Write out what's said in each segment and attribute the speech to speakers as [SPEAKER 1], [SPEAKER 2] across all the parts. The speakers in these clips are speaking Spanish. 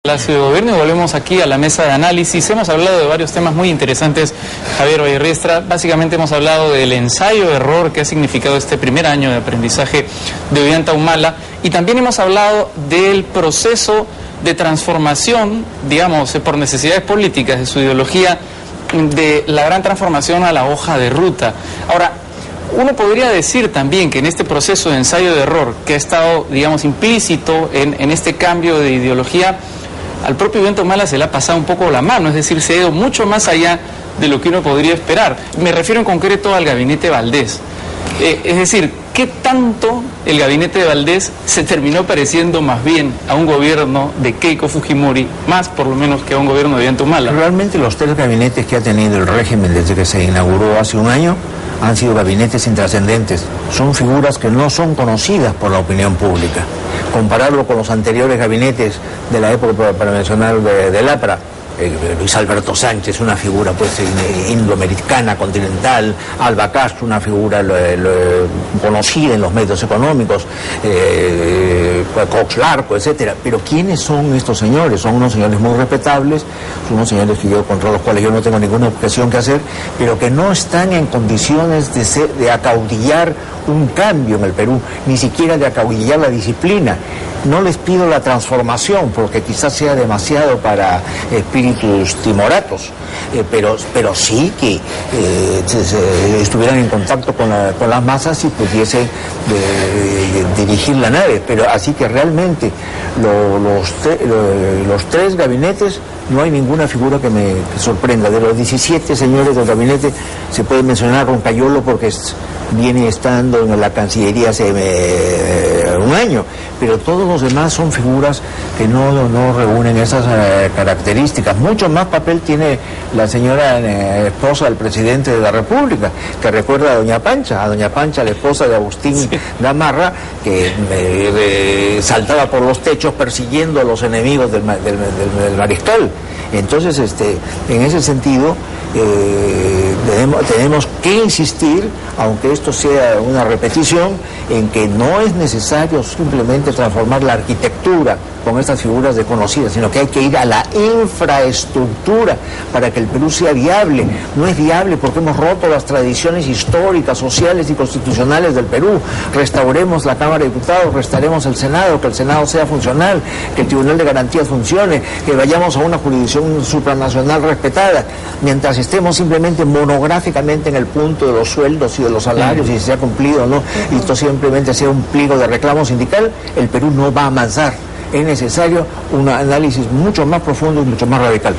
[SPEAKER 1] Palacio de Gobierno y volvemos aquí a la mesa de análisis. Hemos hablado de varios temas muy interesantes, Javier Vallerriestra. Básicamente hemos hablado del ensayo-error que ha significado este primer año de aprendizaje de Ollanta Humala, y también hemos hablado del proceso de transformación, digamos, por necesidades políticas de su ideología, de la gran transformación a la hoja de ruta. Ahora, uno podría decir también que en este proceso de ensayo de error que ha estado, digamos, implícito en este cambio de ideología, al propio Ollanta Humala se le ha pasado un poco la mano, es decir, se ha ido mucho más allá de lo que uno podría esperar. Me refiero en concreto al gabinete Valdés. Es decir, ¿qué tanto el gabinete de Valdés se terminó pareciendo más bien a un gobierno de Keiko Fujimori, más por lo menos que a un gobierno de Ollanta Humala?
[SPEAKER 2] Realmente los tres gabinetes que ha tenido el régimen desde que se inauguró hace un año han sido gabinetes intrascendentes. Son figuras que no son conocidas por la opinión pública. Compararlo con los anteriores gabinetes de la época, para mencionar de Lapra, Luis Alberto Sánchez, una figura pues indoamericana, continental; Alba Castro, una figura conocida en los medios económicos; Cox Larco, etcétera. Pero ¿quiénes son estos señores? Son unos señores muy respetables, son unos señores contra los cuales yo no tengo ninguna objeción que hacer, pero que no están en condiciones de acaudillar un cambio en el Perú, ni siquiera de acaudillar la disciplina. No les pido la transformación, porque quizás sea demasiado para espíritus timoratos, pero sí que estuvieran en contacto con las masas y pudiesen dirigir la nave. Pero así que realmente los tres gabinetes, no hay ninguna figura que me sorprenda. De los 17 señores del gabinete se puede mencionar a Roncayolo, porque viene estando en la Cancillería hace un año, pero todos los demás son figuras que no reúnen esas características. Mucho más papel tiene la señora esposa del presidente de la República, que recuerda a Doña Pancha, la esposa de Agustín Gamarra, que saltaba por los techos persiguiendo a los enemigos del mariscal. Entonces, en ese sentido, tenemos que insistir, aunque esto sea una repetición, en que no es necesario simplemente transformar la arquitectura con estas figuras desconocidas, sino que hay que ir a la infraestructura para que el Perú sea viable. No es viable porque hemos roto las tradiciones históricas, sociales y constitucionales del Perú. Restauremos la Cámara de Diputados, restauremos el Senado, que el Senado sea funcional, que el Tribunal de Garantías funcione, que vayamos a una jurisdicción supranacional respetada. Mientras estemos simplemente monográficamente en el punto de los sueldos y de los salarios, y si se ha cumplido o no, y esto simplemente sea un pliego de reclamo sindical, el Perú no va a avanzar. Es necesario un análisis mucho más profundo y mucho más radical.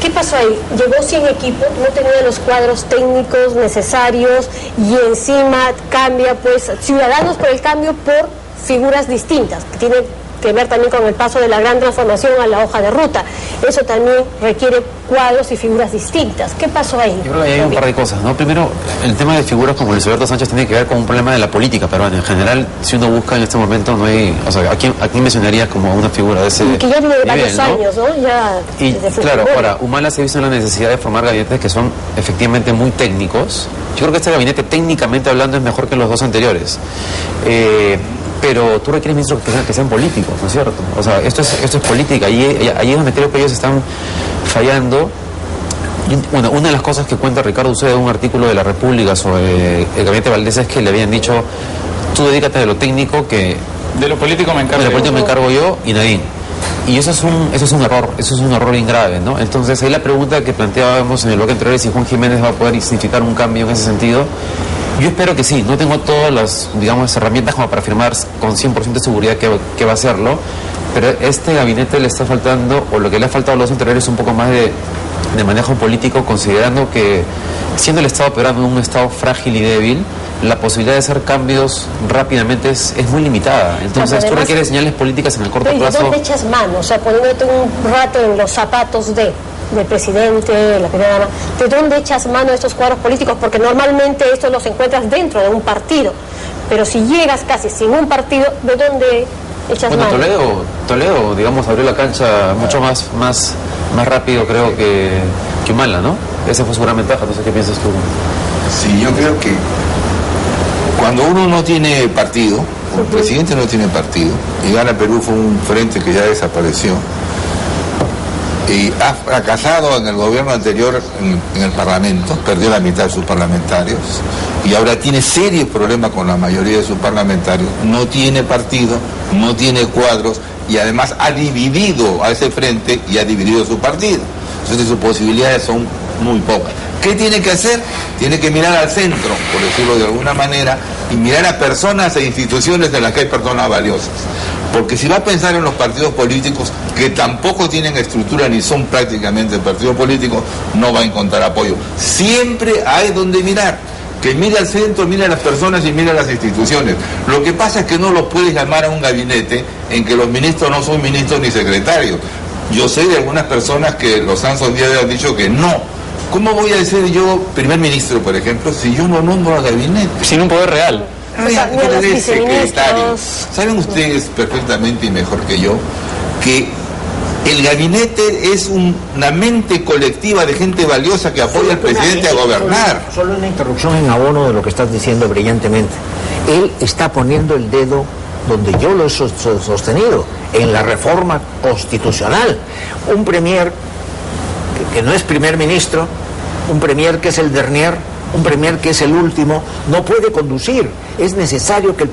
[SPEAKER 3] ¿Qué pasó ahí? Llegó sin equipo, no tenía los cuadros técnicos necesarios, y encima cambia, pues, Ciudadanos por el Cambio por figuras distintas, que tienen que ver también con el paso de la gran transformación a la hoja de ruta. Eso también requiere cuadros y figuras distintas. ¿Qué pasó ahí?
[SPEAKER 4] Yo creo que hay un par de cosas, ¿no? Primero, el tema de figuras como Luis Alberto Sánchez tiene que ver con un problema de la política peruana. En general, si uno busca en este momento, no hay... O sea, ¿a quién mencionaría como una figura de ese nivel?
[SPEAKER 3] Que ya viene de varios años, ¿no? Ya
[SPEAKER 4] y claro, ahora, Humala se ha visto en la necesidad de formar gabinetes que son efectivamente muy técnicos. Yo creo que este gabinete, técnicamente hablando, es mejor que los dos anteriores. Pero tú requieres ministros que sean políticos, ¿no es cierto? O sea, esto es política, y ahí es donde creo que ellos están fallando. Bueno, una de las cosas que cuenta Ricardo Uceda en un artículo de La República sobre el gabinete Valdés es que le habían dicho: tú dedícate de lo técnico, que
[SPEAKER 1] de lo político me encargo.
[SPEAKER 4] De lo político me encargo yo y Nadine. Y eso es un error bien grave, ¿no? Entonces ahí la pregunta que planteábamos en el bloque anterior es si Juan Jiménez va a poder significar un cambio en ese sentido. Yo espero que sí. No tengo todas las, digamos, herramientas como para afirmar con 100% de seguridad que va a hacerlo, pero este gabinete le está faltando, o lo que le ha faltado a los anteriores, un poco más de manejo político, considerando que, siendo el Estado peruano un Estado frágil y débil, la posibilidad de hacer cambios rápidamente es muy limitada. Entonces, además, tú requieres señales políticas en el corto plazo.
[SPEAKER 3] ¿De dónde echas mano? O sea, poniéndote un rato en los zapatos del presidente, de la primera dama, ¿de dónde echas mano de estos cuadros políticos? Porque normalmente estos los encuentras dentro de un partido, pero si llegas casi sin un partido, ¿de dónde echas mano?
[SPEAKER 4] Toledo, digamos, abrió la cancha mucho más rápido, creo, que Humala, ¿no? Esa fue su gran ventaja. No sé qué piensas tú.
[SPEAKER 5] Sí, yo creo que cuando uno no tiene partido, o el presidente no tiene partido, y Gana Perú fue un frente que ya desapareció, ha fracasado en el gobierno anterior en el Parlamento, perdió la mitad de sus parlamentarios y ahora tiene serios problemas con la mayoría de sus parlamentarios, no tiene partido, no tiene cuadros y además ha dividido a ese frente y ha dividido su partido. Entonces sus posibilidades son muy pocas. ¿Qué tiene que hacer? Tiene que mirar al centro, por decirlo de alguna manera, y mirar a personas e instituciones en las que hay personas valiosas. Porque si va a pensar en los partidos políticos, que tampoco tienen estructura ni son prácticamente partidos políticos, no va a encontrar apoyo. Siempre hay donde mirar. Que mire al centro, mire a las personas y mire a las instituciones. Lo que pasa es que no lo puedes llamar a un gabinete en que los ministros no son ministros ni secretarios. Yo sé de algunas personas que los han sondeado y han dicho que no. ¿Cómo voy a ser yo primer ministro, por ejemplo, si yo no nombro al gabinete?
[SPEAKER 1] Sin un poder real.
[SPEAKER 5] Secretario. Saben ustedes perfectamente y mejor que yo que el gabinete es una mente colectiva de gente valiosa que apoya al presidente a gobernar.
[SPEAKER 2] Solo una interrupción en abono de lo que estás diciendo brillantemente. Él está poniendo el dedo donde yo lo he sostenido, en la reforma constitucional. Un premier que no es primer ministro, un premier que es el dernier, un premier que es el último, no puede conducir. Es necesario que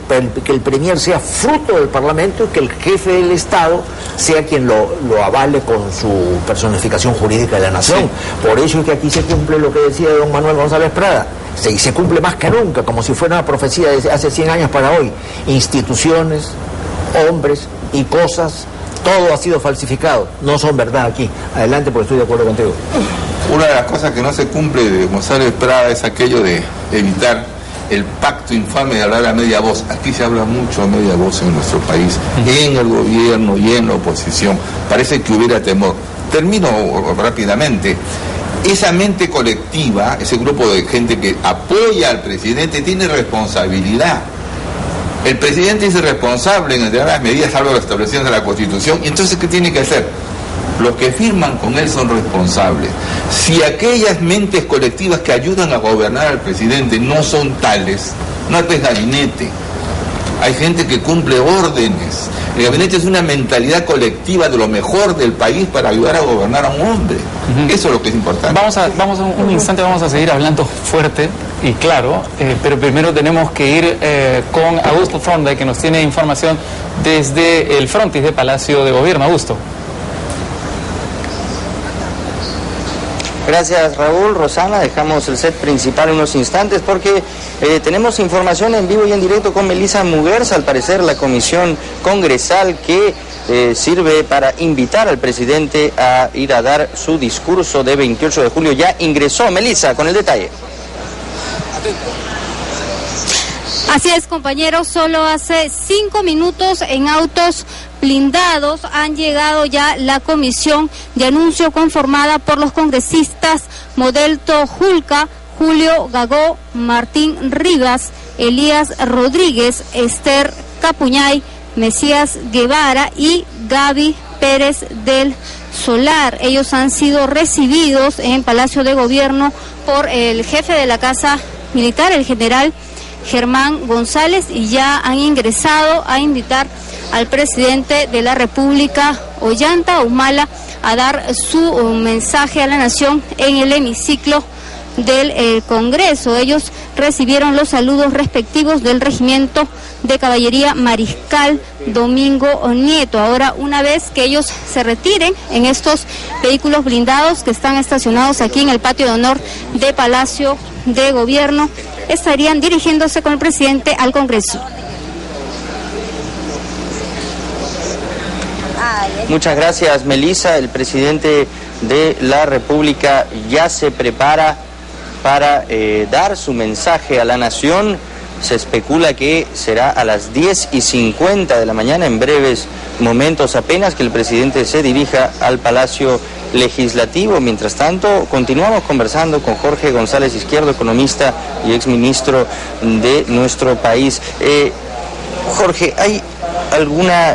[SPEAKER 2] el premier sea fruto del Parlamento y que el jefe del Estado sea quien lo avale con su personificación jurídica de la nación. Sí. Por eso es que aquí se cumple lo que decía don Manuel González Prada. Se cumple más que nunca, como si fuera una profecía de hace 100 años para hoy. Instituciones, hombres y cosas, todo ha sido falsificado. No son verdad aquí. Adelante, porque estoy de acuerdo contigo.
[SPEAKER 5] Una de las cosas que no se cumple de González Prada es aquello de evitar el pacto infame de hablar a media voz. Aquí se habla mucho a media voz en nuestro país, en el gobierno y en la oposición. Parece que hubiera temor. Termino rápidamente. Esa mente colectiva, ese grupo de gente que apoya al presidente, tiene responsabilidad. El presidente es responsable en determinadas medidas, salvo las establecidas de la Constitución. Y entonces, ¿qué tiene que hacer? Los que firman con él son responsables. Si aquellas mentes colectivas que ayudan a gobernar al presidente no son tales, no es gabinete. Hay gente que cumple órdenes. El gabinete es una mentalidad colectiva de lo mejor del país para ayudar a gobernar a un hombre. Eso es lo que es importante.
[SPEAKER 1] Vamos un instante, vamos a seguir hablando fuerte y claro, pero primero tenemos que ir con Augusto Fronda, que nos tiene información desde el frontis de Palacio de Gobierno. Augusto.
[SPEAKER 6] Gracias, Raúl. Rosana, dejamos el set principal unos instantes porque tenemos información en vivo y en directo con Melissa Muguerza. Al parecer la comisión congresal que sirve para invitar al presidente a ir a dar su discurso de 28 de julio ya ingresó. Melissa, con el detalle.
[SPEAKER 7] Así es, compañeros, solo hace 5 minutos en autos blindados han llegado ya la comisión de anuncio conformada por los congresistas Modelto Julca, Julio Gagó, Martín Rivas, Elías Rodríguez, Esther Capuñay, Mesías Guevara y Gaby Pérez del Solar. Ellos han sido recibidos en Palacio de Gobierno por el jefe de la Casa Militar, el general Germán González, y ya han ingresado a invitar al presidente de la República, Ollanta Humala, a dar su mensaje a la nación en el hemiciclo del Congreso. Ellos recibieron los saludos respectivos del Regimiento de Caballería Mariscal Domingo Nieto. Ahora, una vez que ellos se retiren en estos vehículos blindados que están estacionados aquí en el patio de honor de Palacio de Gobierno, estarían dirigiéndose con el presidente al Congreso.
[SPEAKER 6] Muchas gracias, Melissa. El presidente de la República ya se prepara para dar su mensaje a la nación. Se especula que será a las 10:50 de la mañana, en breves momentos apenas, que el presidente se dirija al Palacio Legislativo. Mientras tanto, continuamos conversando con Jorge González Izquierdo, economista y exministro de nuestro país. Jorge, ¿hay alguna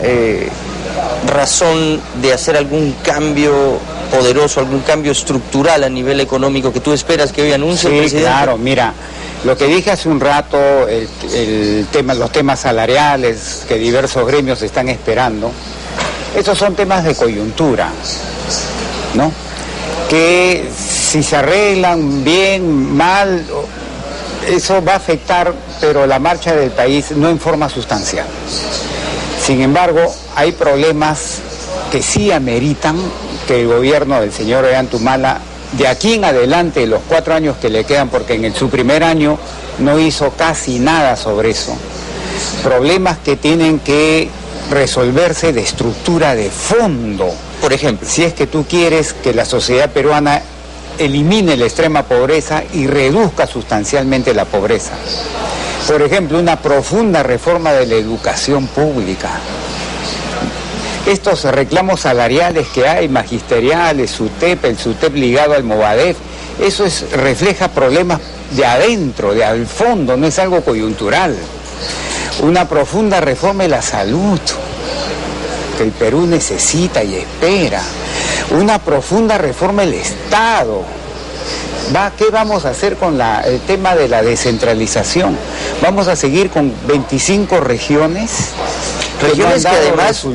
[SPEAKER 6] razón de hacer algún cambio poderoso, algún cambio estructural a nivel económico que tú esperas que hoy anuncie el presidente?
[SPEAKER 8] Sí, claro, mira, lo que dije hace un rato, los temas salariales que diversos gremios están esperando, esos son temas de coyuntura. ¿no? Que si se arreglan bien, mal, eso va a afectar, pero la marcha del país no en forma sustancial. Sin embargo, hay problemas que sí ameritan que el gobierno del señor Ollantumala, de aquí en adelante, los 4 años que le quedan, porque en su primer año no hizo casi nada sobre eso, problemas que tienen que resolverse de estructura de fondo.
[SPEAKER 6] Por ejemplo,
[SPEAKER 8] si es que tú quieres que la sociedad peruana elimine la extrema pobreza y reduzca sustancialmente la pobreza. Por ejemplo, una profunda reforma de la educación pública. Estos reclamos salariales que hay, magisteriales, SUTEP, el SUTEP ligado al Movadef, eso refleja problemas de adentro, de al fondo, no es algo coyuntural. Una profunda reforma de la salud, que el Perú necesita y espera. Una profunda reforma del Estado. ¿Qué vamos a hacer con el tema de la descentralización? ¿Vamos a seguir con 25 regiones?
[SPEAKER 6] Regiones que además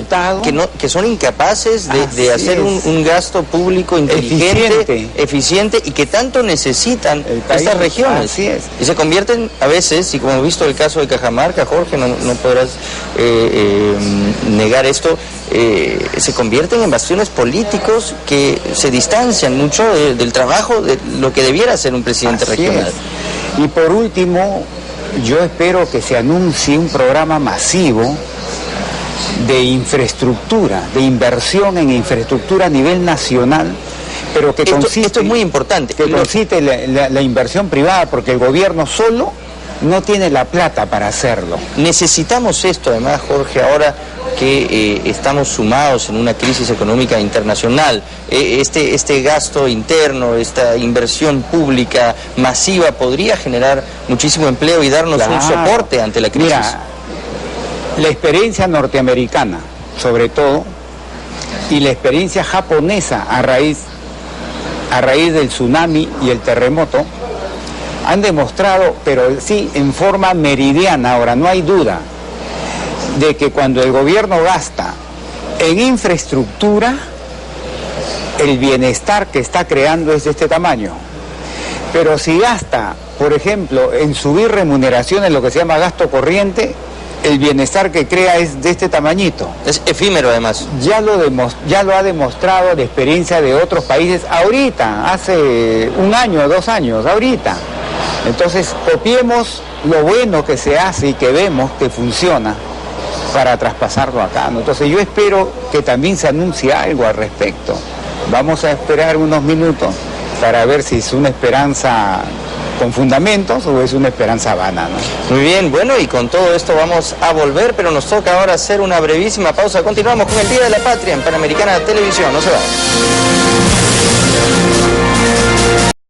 [SPEAKER 6] que son incapaces de hacer un gasto público inteligente, eficiente y que tanto necesitan estas regiones.
[SPEAKER 8] Así es.
[SPEAKER 6] Y se convierten a veces, y como hemos visto el caso de Cajamarca, Jorge, no podrás negar esto, se convierten en bastiones políticos que se distancian mucho del trabajo de lo que debiera ser un presidente regional.
[SPEAKER 8] Y por último, yo espero que se anuncie un programa masivo de infraestructura, de inversión en infraestructura a nivel nacional, pero que
[SPEAKER 6] esto es muy importante.
[SPEAKER 8] Que consiste la inversión privada, porque el gobierno solo no tiene la plata para hacerlo.
[SPEAKER 6] Necesitamos esto, además, Jorge, ahora que estamos sumados en una crisis económica internacional. Este gasto interno, esta inversión pública masiva podría generar muchísimo empleo y darnos un soporte ante la crisis.
[SPEAKER 8] Mira, la experiencia norteamericana, sobre todo, y la experiencia japonesa a raíz del tsunami y el terremoto, han demostrado, pero sí en forma meridiana, ahora no hay duda, de que cuando el gobierno gasta en infraestructura, el bienestar que está creando es de este tamaño. Pero si gasta, por ejemplo, en subir remuneraciones, lo que se llama gasto corriente, el bienestar que crea es de este tamañito.
[SPEAKER 6] Es efímero además.
[SPEAKER 8] Ya lo ha demostrado la experiencia de otros países ahorita, hace 1 año, 2 años, ahorita. Entonces, copiemos lo bueno que se hace y que vemos que funciona para traspasarlo acá, ¿no? Entonces yo espero que también se anuncie algo al respecto. Vamos a esperar unos minutos para ver si es una esperanza con fundamentos o es una esperanza vana, ¿no?
[SPEAKER 6] Muy bien, bueno, y con todo esto vamos a volver, pero nos toca ahora hacer una brevísima pausa. Continuamos con el Día de la Patria en Panamericana Televisión, no se va.